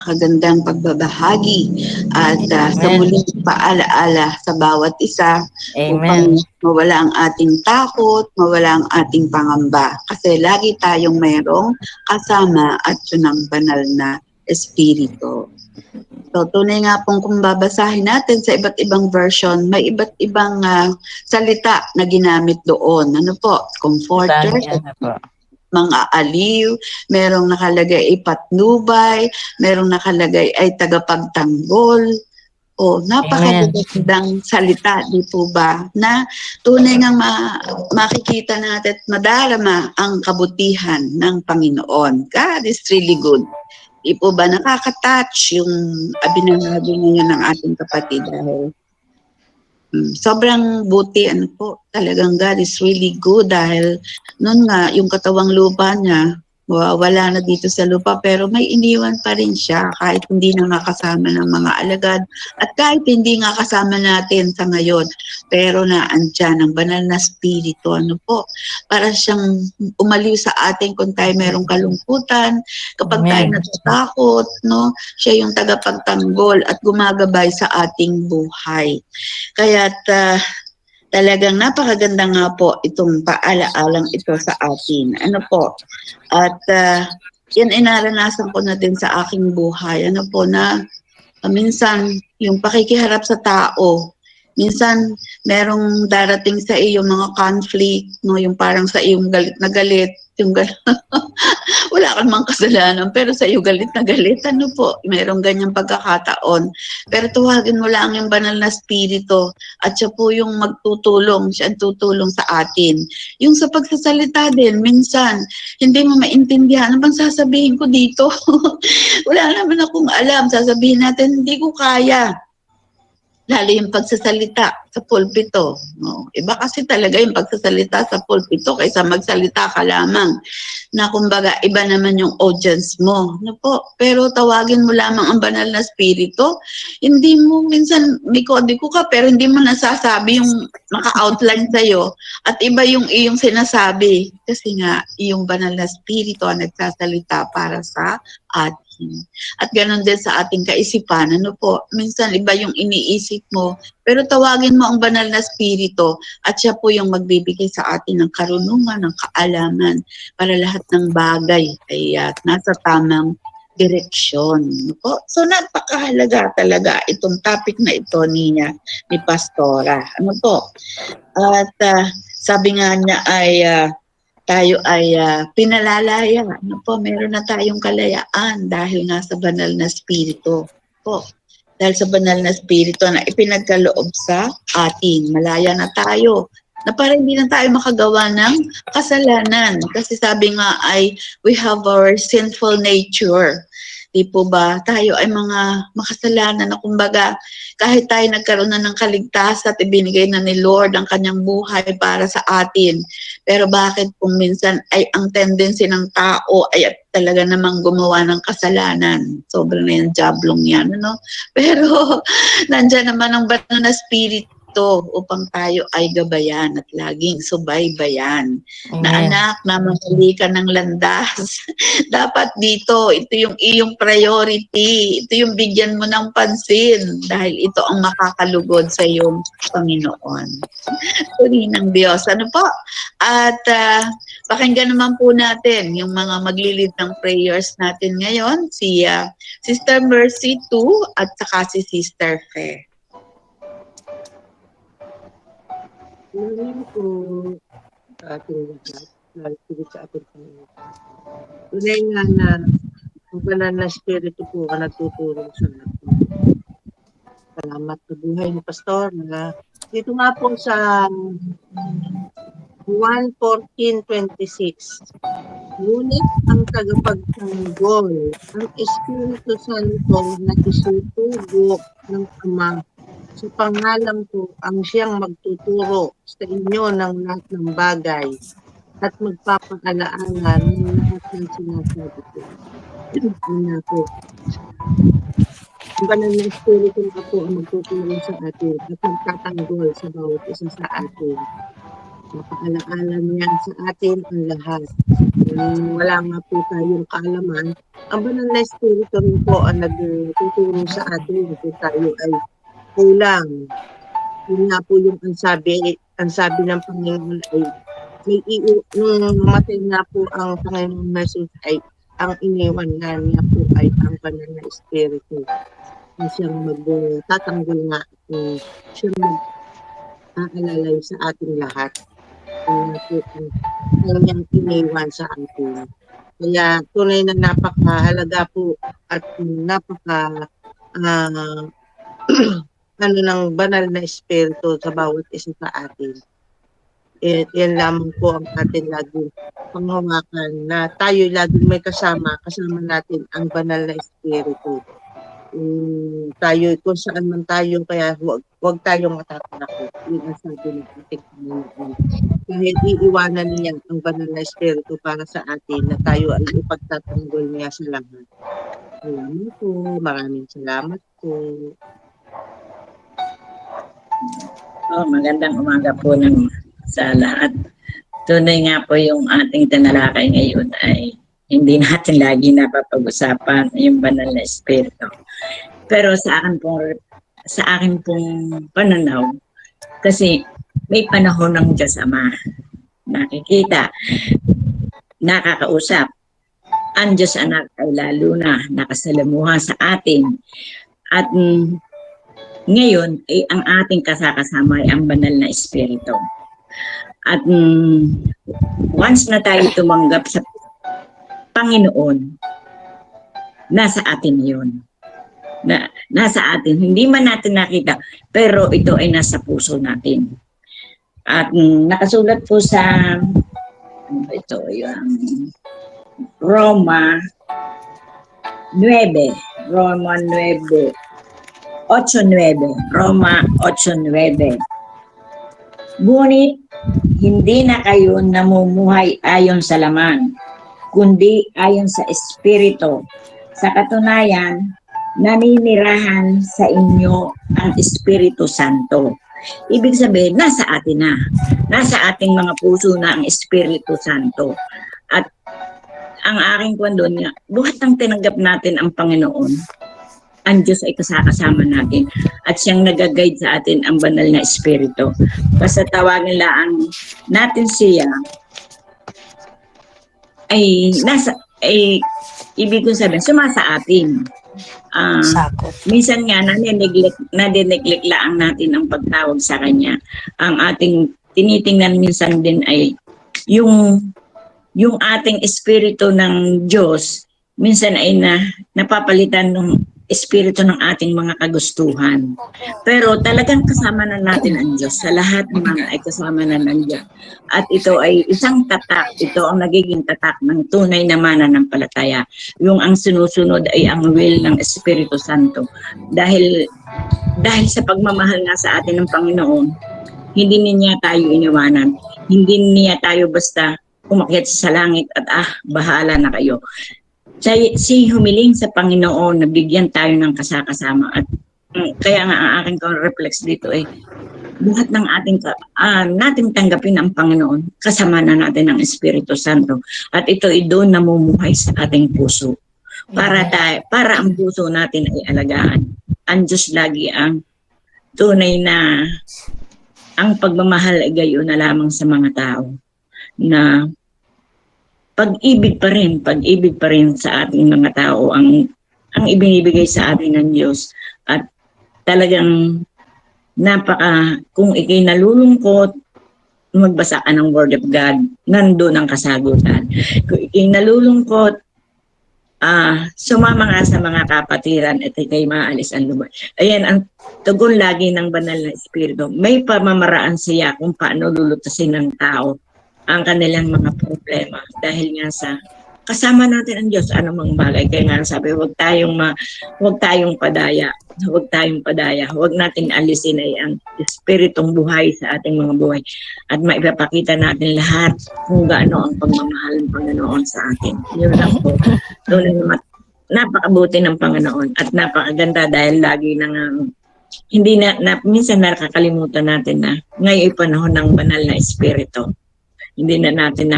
kagandang pagbabahagi at sa Amen. muling paalaala sa bawat isa upang Amen. mawala ang ating takot, mawala ang ating pangamba. Kasi lagi tayong mayroong kasama at yun ang banal na espiritu. So, tunay nga pong kung babasahin natin sa iba't ibang version, may iba't ibang salita na ginamit doon. Ano po? Comforter, Basahin niyo na po. mga aliw, merong nakalagay ay patnubay, merong nakalagay ay tagapagtanggol. O, Amen. napakagandang salita, di po ba? Na tunay nga makikita natin at madarama ang kabutihan ng Panginoon. God is really good. Di po ba nakaka-touch yung binahagi ngayon ng ating kapatid dahil sobrang buti, ano po, talagang God is really good dahil noon nga, yung katawang lupa niya, wala na dito sa lupa, pero may iniwan pa rin siya kahit hindi na nga kasama ng mga alagad at kahit hindi nga kasama natin sa ngayon, pero naandyan ang banal na spirito, ano po, para siyang umaliw sa atin kung tayo merong kalungkutan, kapag tayo Amen. natatakot, no, siya yung tagapagtanggol at gumagabay sa ating buhay. Kaya't talagang napakaganda nga po itong paalaalang ito sa atin. Ano po? At yan inaranasan ko na din sa aking buhay. Ano po na minsan yung pakikiharap sa tao, minsan merong darating sa iyo mga conflict, no, yung parang sa iyong galit na galit, yung wala ka namang kasalanan, pero sa iyo galit na galit, ano po, merong ganyang pagkakataon. Pero tuwagin mo lang yung banal na spirito at siya po yung magtutulong, siya ang tutulong sa atin. Yung sa pagsasalita din, minsan, hindi mo maintindihan, ano bang sasabihin ko dito? Wala naman akong alam, sasabihin natin, hindi ko kaya. Lalo yung pagsasalita sa pulpito. No? Iba kasi talaga yung pagsasalita sa pulpito kaysa magsalita ka lamang na kumbaga iba naman yung audience mo. Ano po? Pero tawagin mo lamang ang banal na spirito, hindi mo minsan may kodigo ka pero hindi mo nasasabi yung naka-outline sa'yo at iba yung iyong sinasabi kasi nga yung banal na spirito ang nagsasalita para sa atin. At ganoon din sa ating kaisipan, ano po, minsan iba yung iniisip mo, pero tawagin mo ang banal na spirito at siya po yung magbibigay sa atin ng karunungan, ng kaalaman para lahat ng bagay ay nasa tamang direksyon. Ano po? So napakahalaga talaga itong topic na ito ni Pastora. Ano po? At sabi nga niya ay tayo ay pinalalaya. Ano po, meron na tayong kalayaan dahil nga sa banal na spirito po. Dahil sa banal na spirito na ipinagkaloob sa atin. Malaya na tayo na para hindi na tayo makagawa ng kasalanan. Kasi sabi nga ay we have our sinful nature. Di po ba? Tayo ay mga makasalanan na kumbaga kahit tayo nagkaroon na ng kaligtasan at ibinigay na ni Lord ang kanyang buhay para sa atin. Pero bakit kung minsan ay ang tendency ng tao ay talaga namang gumawa ng kasalanan. Sobrang na yung jablong yan, ano? Pero nandyan naman ang banal na spirito upang tayo ay gabayan at laging subaybayan. Na Amen. anak, na mamili ka ng landas. Dapat dito, ito yung iyong priority. Ito yung bigyan mo ng pansin dahil ito ang makakalugod sa iyong Panginoon. Puri ng Diyos. Ano po? At pakinggan naman po natin yung mga maglilid ng prayers natin ngayon. Si Sister Mercy 2 at saka si Sister Fe. Tuloy po sa ating lahat, lalo sa ating Panginoon. Tunay nga na ang banal na spirito po ang nagtuturo sa atin. Salamat sa buhay ni Pastor. Dito nga po sa 1:14:26. Ngunit ang tagapagtanggol, ang Espiritu Santo na isutugo ng Ama sa pangalan ko ang siyang magtuturo sa inyo ng lahat ng bagay at magpapaalaala ng lahat ng sinasabi ko. Una po, ang banal na Espiritu na po ang magtuturo sa atin at magtatanggol sa bawat isa sa atin. Napaalaala niya sa atin ang lahat. Wala nga po tayong kaalaman, ang banal na espiritu rin po ang nagtuturo sa atin kung tayo ay kulang. Yun nga po yung ang sabi ng Panginoon ay nung namatay nga po ang Panginoong Jesus ay ang iniwan nga niya po ay ang banal na espiritu. Na siyang magtatanggol nga, siyang mag-aalalay sa ating lahat. Yun nga po ang kanyang iniwan sa atin. Kaya tunay na napakahalaga po at napaka ah, ano ng banal na espiritu sa bawat isa sa atin. Yan lamang po ang atin laging panghawakan na tayo laging may kasama natin ang banal na espiritu. Tayo kung saan man tayo kaya huwag tayong matatakot. Yun ang sabi ng ating Panginoon. Kahit iiwanan niya ang banal na espiritu para sa atin na tayo ay ipagtatanggol niya sa lahat. Salamat po. Maraming salamat po. Magandang umaga po sa lahat. Tunay nga po yung ating tinalakay ngayon ay hindi natin lagi napapag-usapan yung banal na espiritu. Pero sa akin pong pananaw, kasi may panahon ng Diyos Ama. Nakikita, nakakausap. Ang Diyos Anak ay lalo na nakasalamuha sa atin. At ngayon, ay ang ating kasakasama ay ang banal na espiritu. At once na tayo tumanggap sa Panginoon, nasa atin yun. Nasa atin. Hindi man natin nakita, pero ito ay nasa puso natin. At nakasulat po sa ito yung Roma 9. Roma 9. 8:9. Roma 8:9. Ngunit hindi na kayo namumuhay ayon sa laman, kundi ayon sa Espiritu. Sa katunayan, naninirahan sa inyo ang Espiritu Santo. Ibig sabihin, nasa atin na. Nasa ating mga puso na ang Espiritu Santo. At ang aking kwento niya, buhat ng tinanggap natin ang Panginoon, ang Diyos ay kasama natin at siyang nag-guide sa atin ang banal na espiritu. Basta tawagin lang natin siya ay ibig kong sabihin, sumasa atin. Minsan nga nadineglect lang natin ang pagtawag sa Kanya. Ang ating tinitingnan minsan din ay yung ating espiritu ng Diyos minsan ay napapalitan ng espiritu ng ating mga kagustuhan. Pero talagang kasama na natin ang Diyos. Sa lahat naman ay kasama na ng Diyos. At ito ay isang tatak. Ito ang nagiging tatak ng tunay na mananampalataya. Yung ang sinusunod ay ang will ng Espiritu Santo. Dahil sa pagmamahal nga sa atin ng Panginoon, hindi niya tayo iniwanan. Hindi niya tayo basta umakyat sa langit at bahala na kayo. Si humiling sa Panginoon na bigyan tayo ng kasama at kaya nga ang aking reflex dito ay buhat ng nating tanggapin ang Panginoon, kasama na natin ang Espiritu Santo at ito ay doon namumuhay sa ating puso para ang puso natin ay alagaan. Ang Diyos lagi ang tunay na ang pagmamahal ay gayon na lamang sa mga tao na pag-ibig pa rin sa ating mga tao ang ibinibigay sa atin ng Diyos. At talagang kung ikay nalulungkot, magbasa ka ng Word of God, nandun ang kasagutan. Kung ikay nalulungkot, sumama nga sa mga kapatiran at ikay maalis ang lubay. Ayan ang tugon lagi ng banal na espiritu. May pamamaraan siya kung paano lulutasin ng tao ang kanilang mga problema dahil nga sa kasama natin ang Diyos anumang bagay. Kaya nga sabi, huwag tayong padaya, huwag natin alisin ay ang espiritong buhay sa ating mga buhay at maipapakita natin lahat kung gaano ang pagmamahal ng Panginoon sa atin. Yun lang po. Tunay na napakabuti ng Panginoon at napakaganda dahil lagi nang hindi minsan nakakalimutan natin na ngayon ay panahon ng banal na espiritu. Hindi na natin